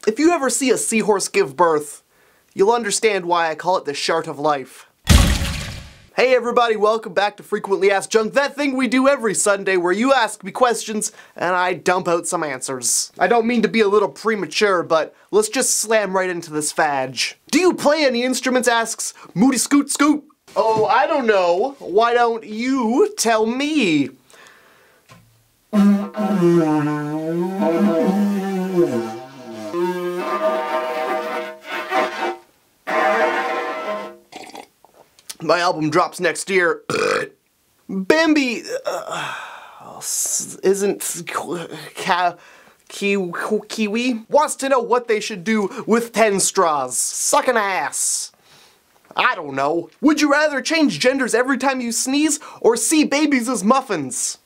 If you ever see a seahorse give birth, you'll understand why I call it the shart of life. Hey everybody, welcome back to Frequently Asked Junk, that thing we do every Sunday where you ask me questions and I dump out some answers. I don't mean to be a little premature, but let's just slam right into this fadge. Do you play any instruments, asks Moody Scoot Scoot. Oh, I don't know. Why don't you tell me? My album drops next year. Bambi isn't Kiwi wants to know what they should do with 10 straws. Suck an ass. I don't know. Would you rather change genders every time you sneeze or see babies as muffins?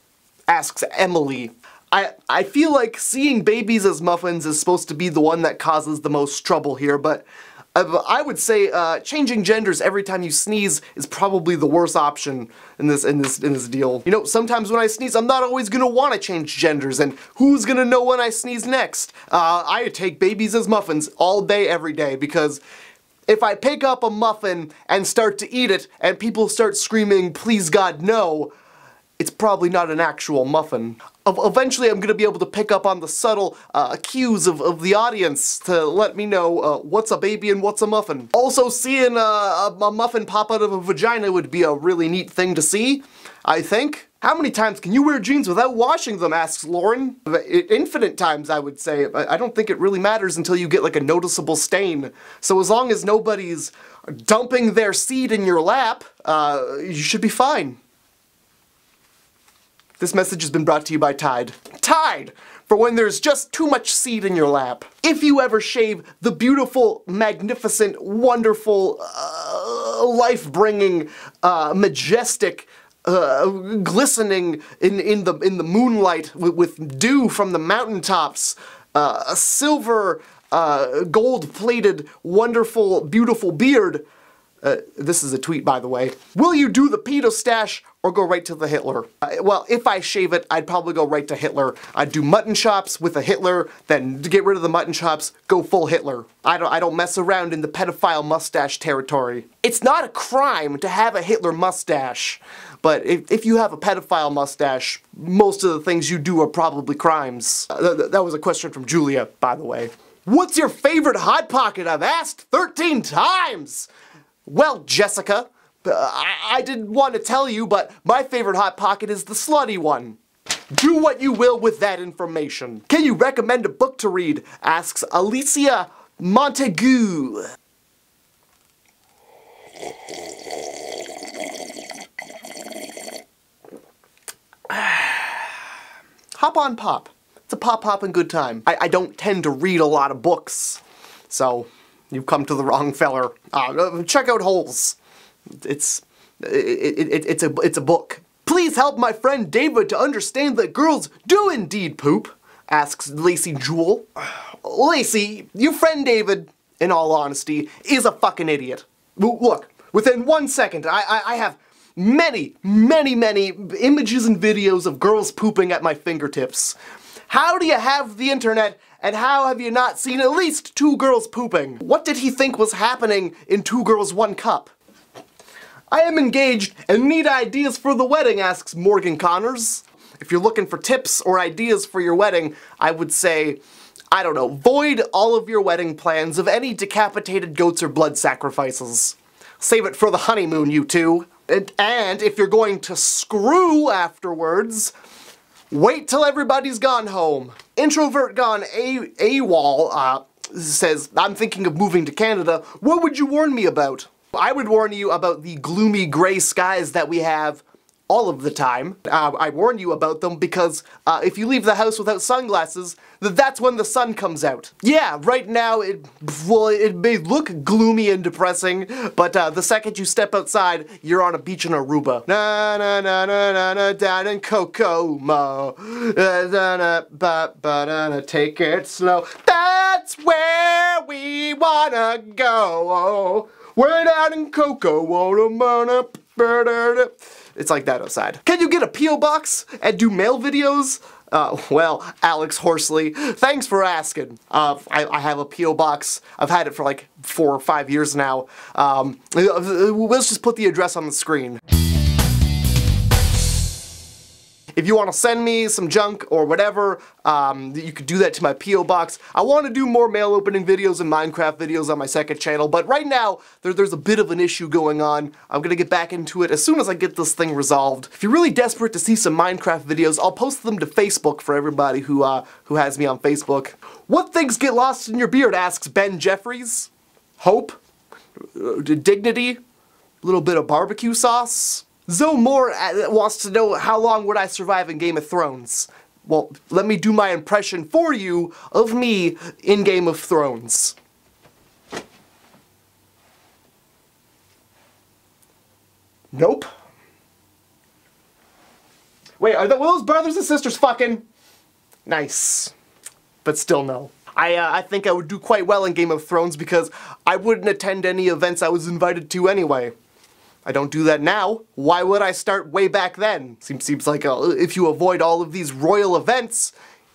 Asks Emily. I feel like seeing babies as muffins is supposed to be the one that causes the most trouble here, but I would say changing genders every time you sneeze is probably the worst option in this deal. You know, sometimes when I sneeze, I'm not always gonna want to change genders, and who's gonna know when I sneeze next? I take babies as muffins all day, every day, because if I pick up a muffin and start to eat it, and people start screaming, "Please God, no," it's probably not an actual muffin. Eventually I'm gonna be able to pick up on the subtle cues of the audience to let me know what's a baby and what's a muffin. Also, seeing a muffin pop out of a vagina would be a really neat thing to see, I think. How many times can you wear jeans without washing them, asks Lauren. Infinite times, I would say. I don't think it really matters until you get like a noticeable stain. So as long as nobody's dumping their seed in your lap, you should be fine. This message has been brought to you by Tide. Tide! For when there's just too much seed in your lap. If you ever shave the beautiful, magnificent, wonderful, life-bringing, majestic, glistening in the moonlight with dew from the mountaintops, a silver, gold-plated, wonderful, beautiful beard. This is a tweet, by the way. Will you do the pedo stash or go right to the Hitler? Well, if I shave it, I'd probably go right to Hitler. I'd do mutton chops with a Hitler, then get rid of the mutton chops, go full Hitler. I don't mess around in the pedophile mustache territory. It's not a crime to have a Hitler mustache, but if you have a pedophile mustache, most of the things you do are probably crimes. That was a question from Julia, by the way. What's your favorite Hot Pocket? I've asked 13 times! Well, Jessica, I didn't want to tell you, but my favorite Hot Pocket is the slutty one. Do what you will with that information. Can you recommend a book to read? Asks Alicia Montague. Hop on Pop. It's a pop and good time. I don't tend to read a lot of books, so you've come to the wrong feller. Check out Holes. It's a book. Please help my friend David to understand that girls do indeed poop, asks Lacey Jewel. Lacey, your friend David, in all honesty, is a fucking idiot. Look, within 1 second, I have many images and videos of girls pooping at my fingertips. How do you have the internet, and how have you not seen at least 2 girls pooping? What did he think was happening in 2 Girls, 1 Cup? I am engaged and need ideas for the wedding, asks Morgan Connors. If you're looking for tips or ideas for your wedding, I would say, I don't know, void all of your wedding plans of any decapitated goats or blood sacrifices. Save it for the honeymoon, you two. And if you're going to screw afterwards, wait till everybody's gone home. Introvert gone AWOL says, I'm thinking of moving to Canada. What would you warn me about? I would warn you about the gloomy gray skies that we have all of the time. I warn you about them because if you leave the house without sunglasses, that's when the sun comes out. Yeah, right now it may look gloomy and depressing, but the second you step outside, you're on a beach in Aruba. Na na na na na na down in Kokomo. Na na ba ba na na take it slow. That's where we wanna go. We're down in Kokomo. It's like that outside. Can you get a P.O. box and do mail videos? Well, Alex Horsley, thanks for asking. I have a P.O. box. I've had it for like 4 or 5 years now. Let's just put the address on the screen. If you want to send me some junk or whatever, you could do that to my P.O. box. I want to do more mail opening videos and Minecraft videos on my second channel, but right now, there's a bit of an issue going on. I'm gonna get back into it as soon as I get this thing resolved. If you're really desperate to see some Minecraft videos, I'll post them to Facebook for everybody who has me on Facebook. What things get lost in your beard, asks Ben Jeffries. Hope? Dignity? A little bit of barbecue sauce? Zoe Moore wants to know how long would I survive in Game of Thrones. Well, let me do my impression for you of me in Game of Thrones. Nope. Wait, were those brothers and sisters fucking? Nice. But still no. I think I would do quite well in Game of Thrones because I wouldn't attend any events I was invited to anyway. I don't do that now. Why would I start way back then? Seems like if you avoid all of these royal events,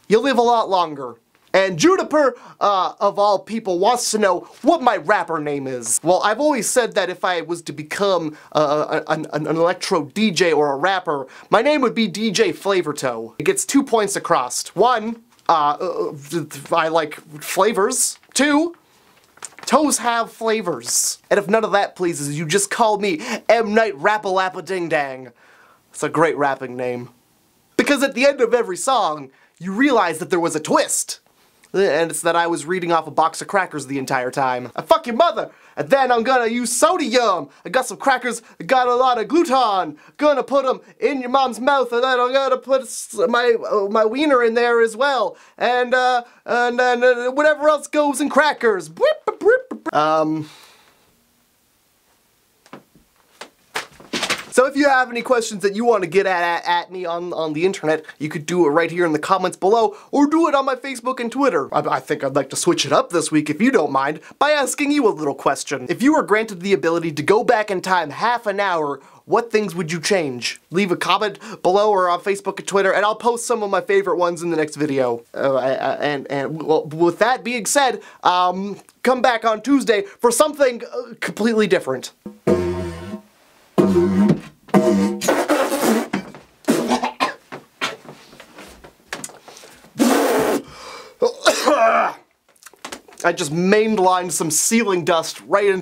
you'll live a lot longer. And Juniper, of all people, wants to know what my rapper name is. Well, I've always said that if I was to become an electro DJ or a rapper, my name would be DJ Flavortoe. It gets 2 points across. 1, I like flavors. 2, toes have flavors. And if none of that pleases you, just call me M. Night Rap-a-Lap-a-Ding-Dang. It's a great rapping name. Because at the end of every song, you realize that there was a twist. And it's that I was reading off a box of crackers the entire time. Fuck your mother! And then I'm gonna use sodium! I got some crackers, got a lot of gluten! Gonna put them in your mom's mouth, and then I'm gonna put my wiener in there as well! And whatever else goes in crackers! So if you have any questions that you want to get at me on the internet, you could do it right here in the comments below, or do it on my Facebook and Twitter. I think I'd like to switch it up this week, if you don't mind, by asking you a little question. If you were granted the ability to go back in time half an hour, what things would you change? Leave a comment below or on Facebook and Twitter, and I'll post some of my favorite ones in the next video. Well, with that being said, come back on Tuesday for something completely different. I just mainlined some ceiling dust right into